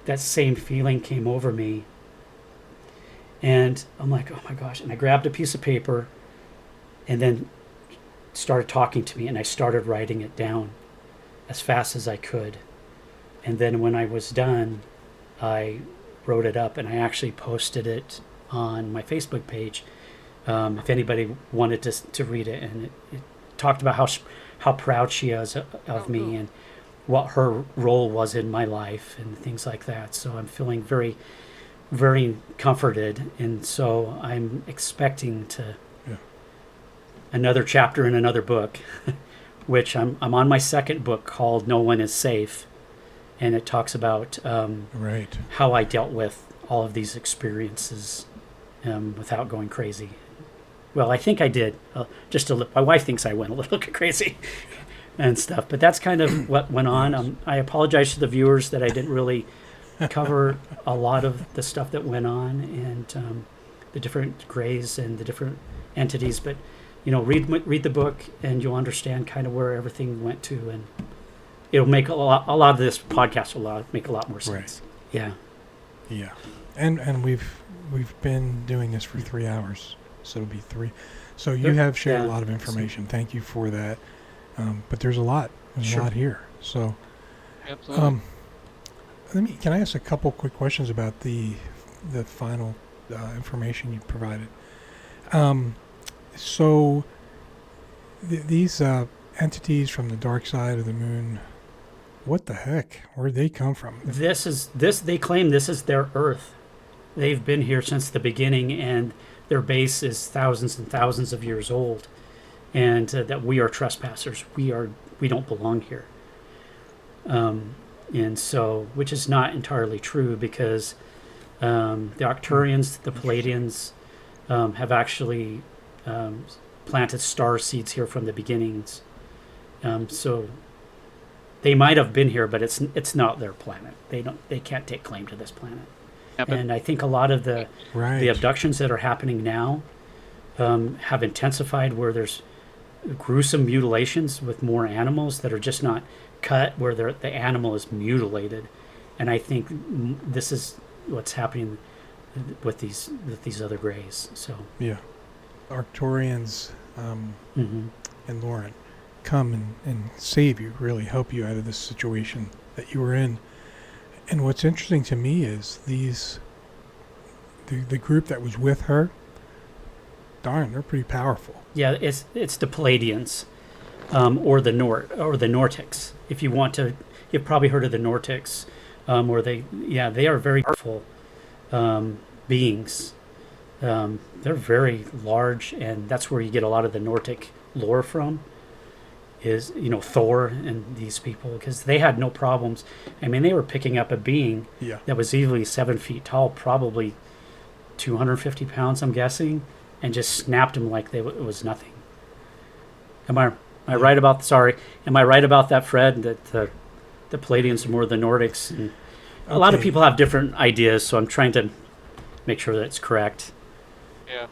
That same feeling came over me. And I'm like, oh my gosh. And I grabbed a piece of paper, and then started talking to me, and I started writing it down as fast as I could. And then when I was done, I wrote it up, and I actually posted it on my Facebook page, if anybody wanted to read it. And talked about how proud she is of me and what her role was in my life and things like that. So I'm feeling very, very comforted, and so I'm expecting to another chapter in another book, which I'm on my second book called No One Is Safe, and it talks about how I dealt with all of these experiences without going crazy. Well, I think I did. My wife thinks I went a little crazy and stuff, but that's kind of what went on. I apologize to the viewers that I didn't really cover a lot of the stuff that went on and the different grays and the different entities, but read the book and you'll understand kind of where everything went to, and it'll make a lot of this podcast will make a lot more sense. Right. Yeah. And we've been doing this for 3 hours, so it'll be 3. So you have shared a lot of information. Thank you for that. But there's a lot. There's a lot here. So, absolutely. Can I ask a couple quick questions about the final information you provided? So these entities from the dark side of the moon, what the heck? Where'd they come from? They claim this is their Earth. They've been here since the beginning, and their base is thousands and thousands of years old, and that we are trespassers. We don't belong here. And so, which is not entirely true, because the Arcturians, the Palladians, have actually planted star seeds here from the beginnings. So they might have been here, but it's not their planet. They can't take claim to this planet. Yeah, and I think a lot of the abductions that are happening now have intensified, where there's gruesome mutilations with more animals that are just not cut, where the animal is mutilated. And I think this is what's happening with these other grays. So Arcturians and Lauren come and save you, really help you out of this situation that you were in. And what's interesting to me is the group that was with her, they're pretty powerful. Yeah, it's the Palladians, or the Nordics. If you want to, you've probably heard of the Nordics, where they are very powerful beings. They're very large, and that's where you get a lot of the Nordic lore from. Is Thor and these people, because they had no problems. I mean, they were picking up a being that was easily 7 feet tall, probably 250 pounds, I'm guessing, and just snapped him like it was nothing. Am I right about? Sorry, am I right about that, Fred? That the Palladians are more the Nordics, and a lot of people have different ideas, so I'm trying to make sure that it's correct. Yeah.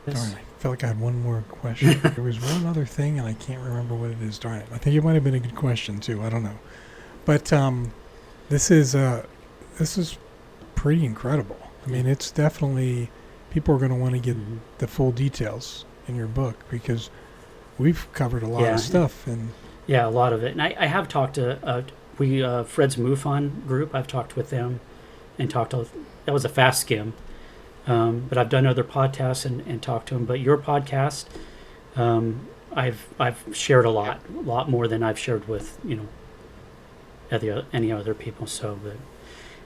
Darn, I felt like I had one more question. There was one other thing, and I can't remember what it is. Darn it! I think it might have been a good question too. I don't know, but this is pretty incredible. I mean, it's definitely, people are going to want to get the full details in your book, because we've covered a lot of stuff. And a lot of it. And I have talked to Fred's MUFON group. I've talked with them and that was a fast skim. But I've done other podcasts and talked to them. But your podcast, I've shared a lot more than I've shared with any other people. So,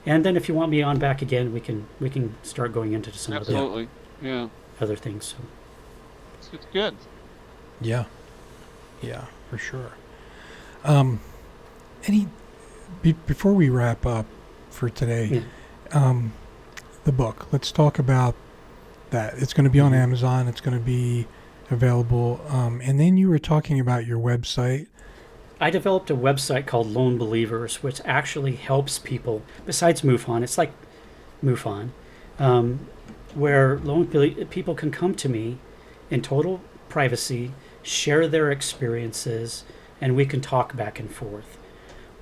and then if you want me on back again, we can start going into some other things. So it's good. Yeah, for sure. Before we wrap up for today. The book. Let's talk about that. It's going to be on Amazon. It's going to be available. And then you were talking about your website. I developed a website called Lone Believers, which actually helps people, besides MUFON. It's like MUFON, where people can come to me in total privacy, share their experiences, and we can talk back and forth.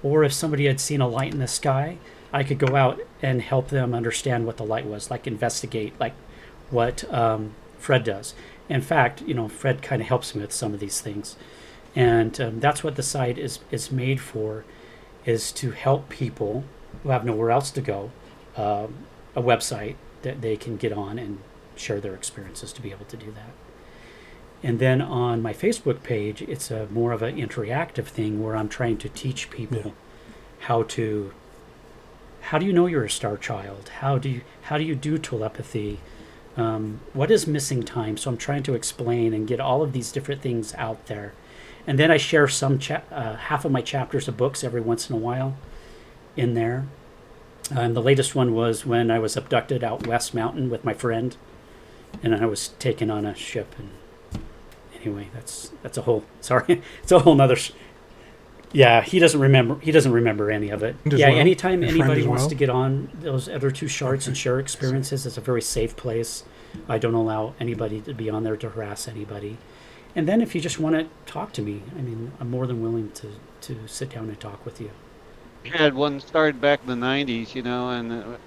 Or if somebody had seen a light in the sky, I could go out and help them understand what the light was, like investigate, like what Fred does. In fact, Fred kind of helps me with some of these things. And that's what the site is made for, is to help people who have nowhere else to go, a website that they can get on and share their experiences to be able to do that. And then on my Facebook page, it's a more of an interactive thing where I'm trying to teach people how do you know you're a star child? How do you do telepathy? What is missing time? So I'm trying to explain and get all of these different things out there. And then I share some half of my chapters of books every once in a while in there. The latest one was when I was abducted out West Mountain with my friend, and I was taken on a ship. And anyway, that's a whole it's a whole nother. Yeah, he doesn't remember any of it. Anytime anybody wants to get on those other two charts and share experiences, it's a very safe place. I don't allow anybody to be on there to harass anybody. And then if you just want to talk to me, I mean, I'm more than willing to sit down and talk with you. We had one started back in the 90s, you know, and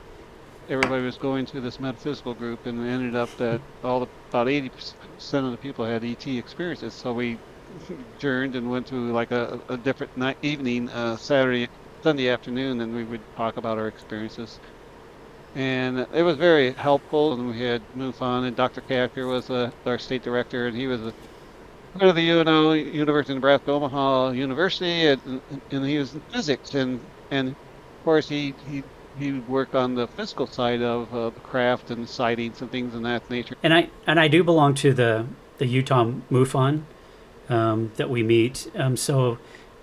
everybody was going to this metaphysical group, and it ended up that about 80% of the people had ET experiences. So we adjourned and went to like a different evening, Sunday afternoon, and we would talk about our experiences. And it was very helpful. And we had MUFON, and Dr. Catcher was our state director, and he was part of the UNO, University of Nebraska Omaha University, and he was in physics, and of course he worked on the physical side of the craft and sightings and things of that nature. And I do belong to the Utah MUFON that we meet. So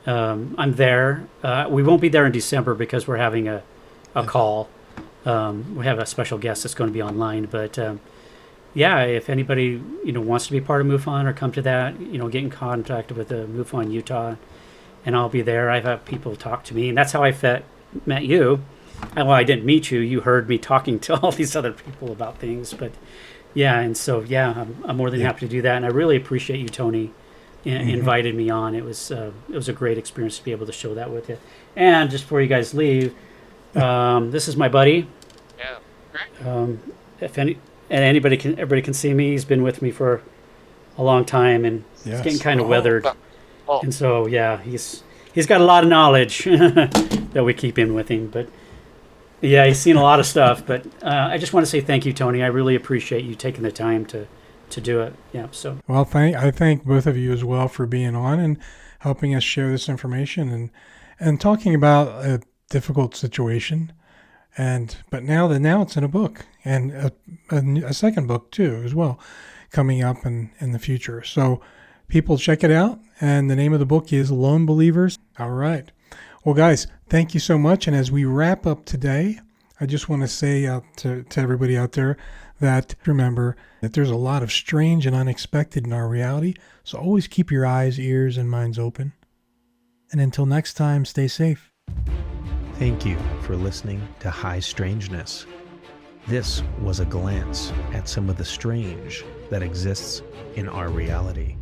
I'm there. We won't be there in December because we're having a call. We have a special guest that's going to be online, but yeah, if anybody wants to be part of MUFON or come to that, get in contact with the MUFON Utah, and I'll be there. I've had people talk to me, and that's how I met you. Well, I didn't meet you. You heard me talking to all these other people about things, but yeah, and so yeah, I'm more than happy to do that, and I really appreciate you, Tony, invited me on. It was a great experience to be able to show that with you. And just before you guys leave, this is my buddy. Yeah, great. Everybody can see me. He's been with me for a long time, and he's getting kind of weathered. And so, yeah, he's got a lot of knowledge that we keep in with him. But yeah, he's seen a lot of stuff. But I just want to say thank you, Tony. I really appreciate you taking the time to do it. Yeah. So. Well, I thank both of you as well for being on and helping us share this information and talking about a difficult situation. But now it's in a book, and a second book too as well, coming up in the future. So people check it out, and the name of the book is Lone Believers. All right. Well, guys, thank you so much. And as we wrap up today, I just want to say out to everybody out there that remember that there's a lot of strange and unexpected in our reality. So always keep your eyes, ears, and minds open. And until next time, stay safe. Thank you for listening to High Strangeness. This was a glance at some of the strange that exists in our reality.